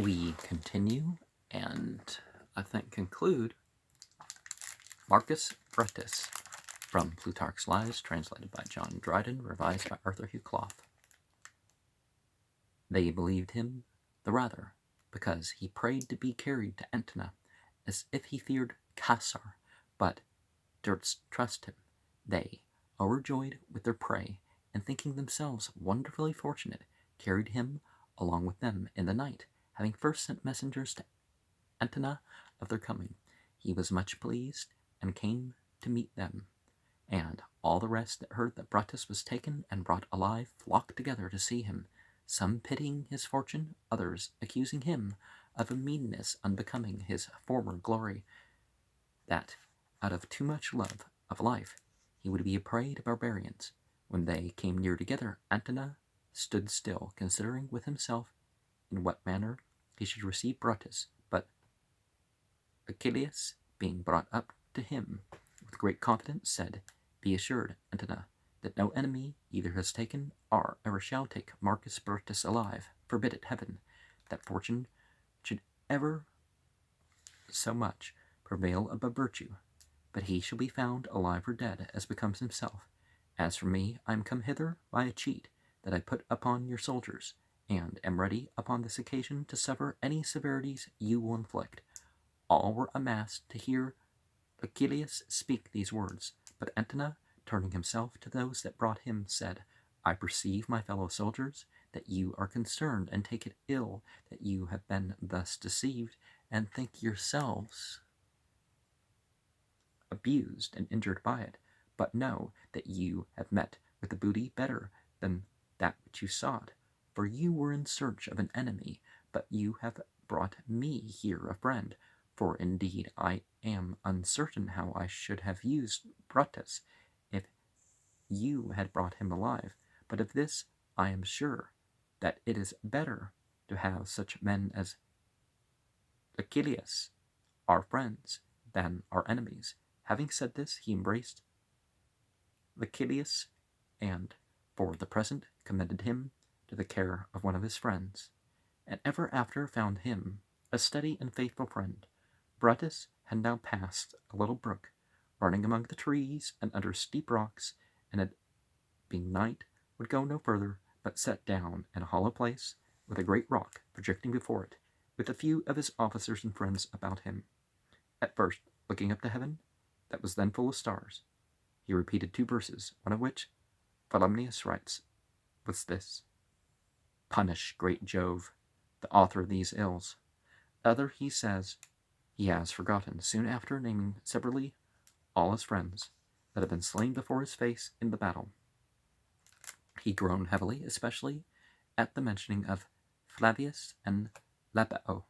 We continue and I think conclude Marcus Brutus from Plutarch's Lives, translated by John Dryden, revised by Arthur Hugh Clough. They believed him the rather, because he prayed to be carried to Antona, as if he feared Caesar, but durst trust him. They, overjoyed with their prey, and thinking themselves wonderfully fortunate, carried him along with them in the night, having first sent messengers to Antona of their coming. He was much pleased, and came to meet them, and all the rest that heard that Brutus was taken and brought alive flocked together to see him, some pitying his fortune, others accusing him of a meanness unbecoming his former glory, that out of too much love of life he would be a prey to barbarians. When they came near together, Antona stood still, considering with himself in what manner he should receive Brutus, but Achilles, being brought up to him with great confidence, said, Be assured, Antona, that no enemy either has taken or ever shall take Marcus Brutus alive. Forbid it, heaven, that fortune should ever so much prevail above virtue, but he shall be found alive or dead, as becomes himself. As for me, I am come hither by a cheat that I put upon your soldiers, and am ready upon this occasion to suffer any severities you will inflict. All were amassed to hear Achilles speak these words, but Antona, turning himself to those that brought him, said, I perceive, my fellow soldiers, that you are concerned, and take it ill that you have been thus deceived, and think yourselves abused and injured by it, but know that you have met with a booty better than that which you sought, for you were in search of an enemy, but you have brought me here a friend. For indeed I am uncertain how I should have used Brutus if you had brought him alive, but of this I am sure, that it is better to have such men as Achilles, our friends, than our enemies. Having said this, he embraced Achilles, and for the present commended him to the care of one of his friends, and ever after found him a steady and faithful friend. Brutus had now passed a little brook, running among the trees and under steep rocks, and it being night would go no further, but sat down in a hollow place, with a great rock projecting before it, with a few of his officers and friends about him. At first, looking up to heaven, that was then full of stars, he repeated 2 verses, one of which Volumnius writes, was this: Punish, great Jove, the author of these ills. The other he says he has forgotten, soon after naming severally all his friends that had been slain before his face in the battle. He groaned heavily, especially at the mentioning of Flavius and Labeo,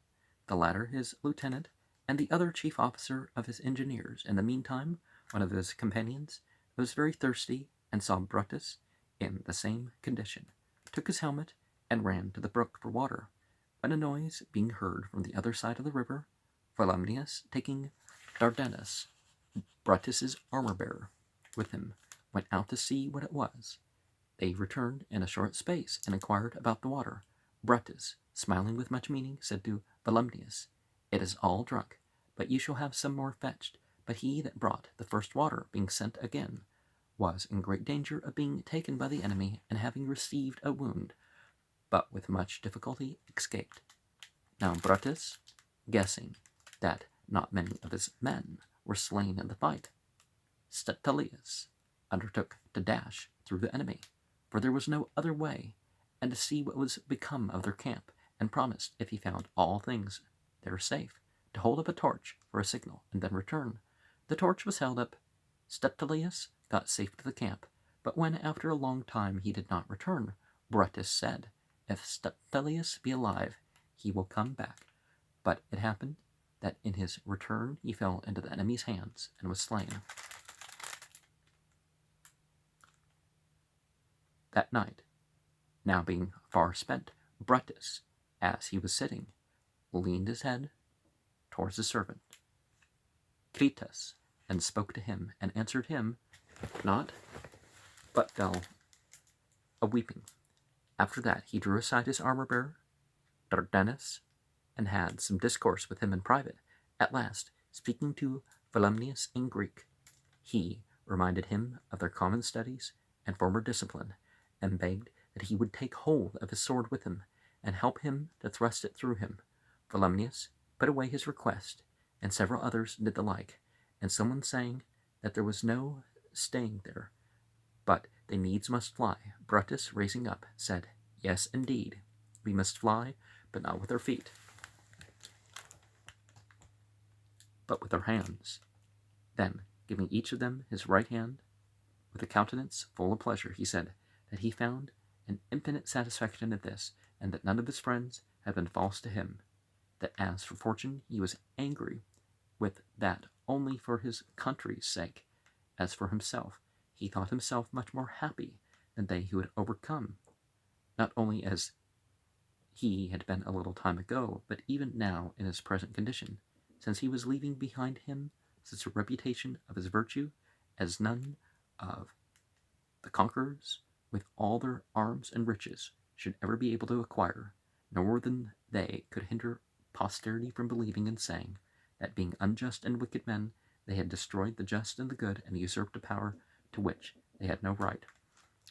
the latter his lieutenant, and the other chief officer of his engineers. In the meantime, one of his companions was very thirsty, and saw Brutus in the same condition, took his helmet, and ran to the brook for water, when a noise being heard from the other side of the river, Volumnius, taking Dardanus, Brutus's armor-bearer, with him, went out to see what it was. They returned in a short space, and inquired about the water. Brutus, smiling with much meaning, said to Volumnius, It is all drunk, but you shall have some more fetched. But he that brought the first water, being sent again, was in great danger of being taken by the enemy, and having received a wound, but with much difficulty escaped. Now Brutus, guessing that not many of his men were slain in the fight, Statilius undertook to dash through the enemy, for there was no other way, and to see what was become of their camp, and promised, if he found all things there safe, to hold up a torch for a signal, and then return. The torch was held up. Statilius got safe to the camp, but when after a long time he did not return, Brutus said, If Statilius be alive, he will come back. But it happened that in his return he fell into the enemy's hands, and was slain. That night, now being far spent, Brutus, as he was sitting, leaned his head towards his servant Clitus, and spoke to him, and answered him not, but fell a weeping. After that he drew aside his armor-bearer, Dardanus, and had some discourse with him in private. At last, speaking to Volumnius in Greek, he reminded him of their common studies and former discipline, and begged that he would take hold of his sword with him, and help him to thrust it through him. Volumnius put away his request, and several others did the like, and someone saying that there was no staying there, but they needs must fly, Brutus, raising up, said, Yes, indeed, we must fly, but not with our feet, but with our hands. Then, giving each of them his right hand, with a countenance full of pleasure, he said that he found an infinite satisfaction in this, and that none of his friends had been false to him, that as for fortune he was angry with that only for his country's sake. As for himself, he thought himself much more happy than they who had overcome, not only as he had been a little time ago, but even now in his present condition, since he was leaving behind him such a reputation of his virtue as none of the conquerors, with all their arms and riches, should ever be able to acquire, nor than they could hinder posterity from believing and saying, that being unjust and wicked men, they had destroyed the just and the good, and usurped a power to which they had no right.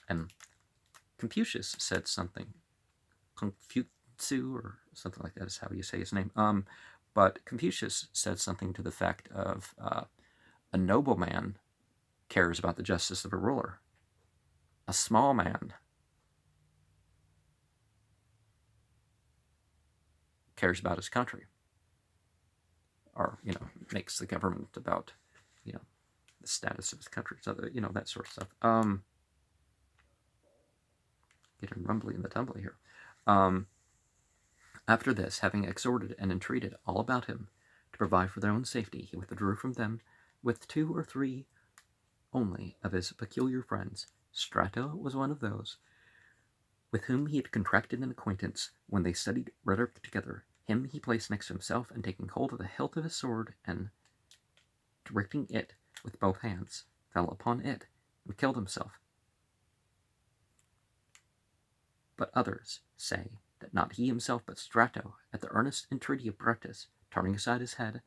And Confucius said something, Confucius, or something like that is how you say his name. But Confucius said something to the fact of a noble man cares about the justice of a ruler. A small man cares about his country, or, makes the government about, the status of his country, so that, that sort of stuff. Getting rumbly in the tumbly here. After this, having exhorted and entreated all about him to provide for their own safety, he withdrew from them with 2 or 3 only of his peculiar friends. Strato was one of those with whom he had contracted an acquaintance when they studied rhetoric together. Him he placed next to himself, and taking hold of the hilt of his sword, and directing it with both hands, fell upon it, and killed himself. But others say that not he himself, but Strato, at the earnest entreaty of Brutus, turning aside his head,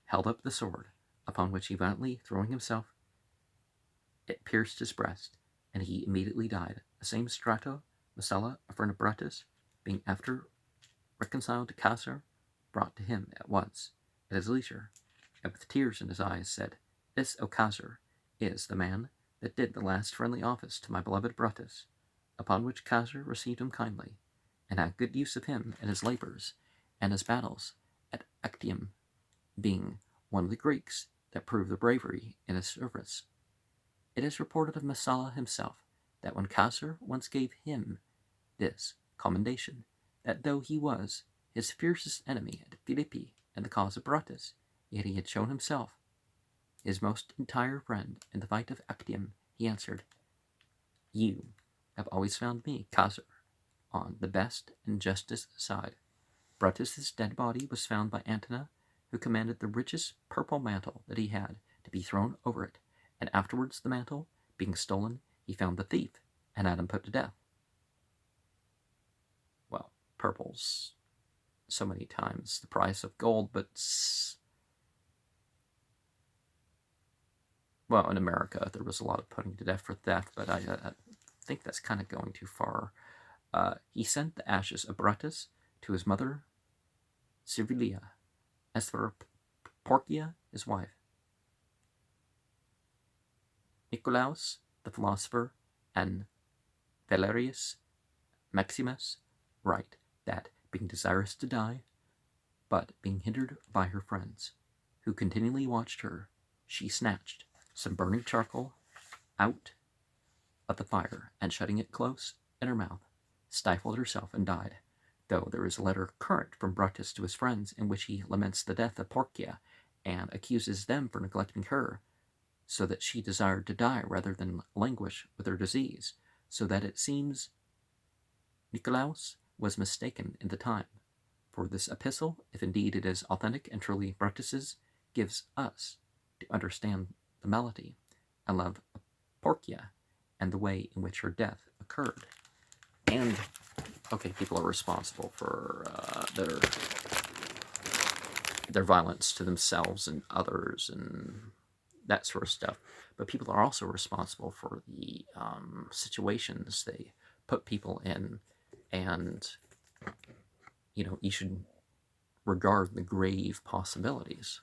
held up the sword, upon which he violently throwing himself, it pierced his breast, and he immediately died. The same Strato, Messala, a friend of Brutus, being after reconciled to Caesar, brought to him at once, at his leisure, and with tears in his eyes said, This, O Caesar, is the man that did the last friendly office to my beloved Brutus, upon which Caesar received him kindly, and had good use of him in his labors and his battles at Actium, being one of the Greeks that proved the bravery in his service. It is reported of Messala himself that when Caesar once gave him this commendation, that though he was his fiercest enemy at Philippi and the cause of Brutus, yet he had shown himself his most entire friend in the fight of Actium, he answered, You have always found me, Caesar, on the best and justest side. Brutus's dead body was found by Antona, who commanded the richest purple mantle that he had to be thrown over it, and afterwards the mantle, being stolen, he found the thief, and had him put to death. Well, purple's so many times the price of gold, but well, in America there was a lot of putting to death for theft, but I think that's kind of going too far. He sent the ashes of Brutus to his mother Servilia, as for Porcia, his wife. Nicolaus, the philosopher, and Valerius Maximus write that, being desirous to die, but being hindered by her friends, who continually watched her, she snatched some burning charcoal out of the fire, and shutting it close in her mouth, stifled herself and died, though there is a letter current from Brutus to his friends in which he laments the death of Porcia, and accuses them for neglecting her, so that she desired to die rather than languish with her disease, so that it seems Nicolaus was mistaken in the time. For this epistle, if indeed it is authentic and truly Brutus's, gives us to understand the malady and love of Porcia, and the way in which her death occurred. And, okay, people are responsible for their their violence to themselves and others and that sort of stuff. But people are also responsible for the situations they put people in, and you should regard the grave possibilities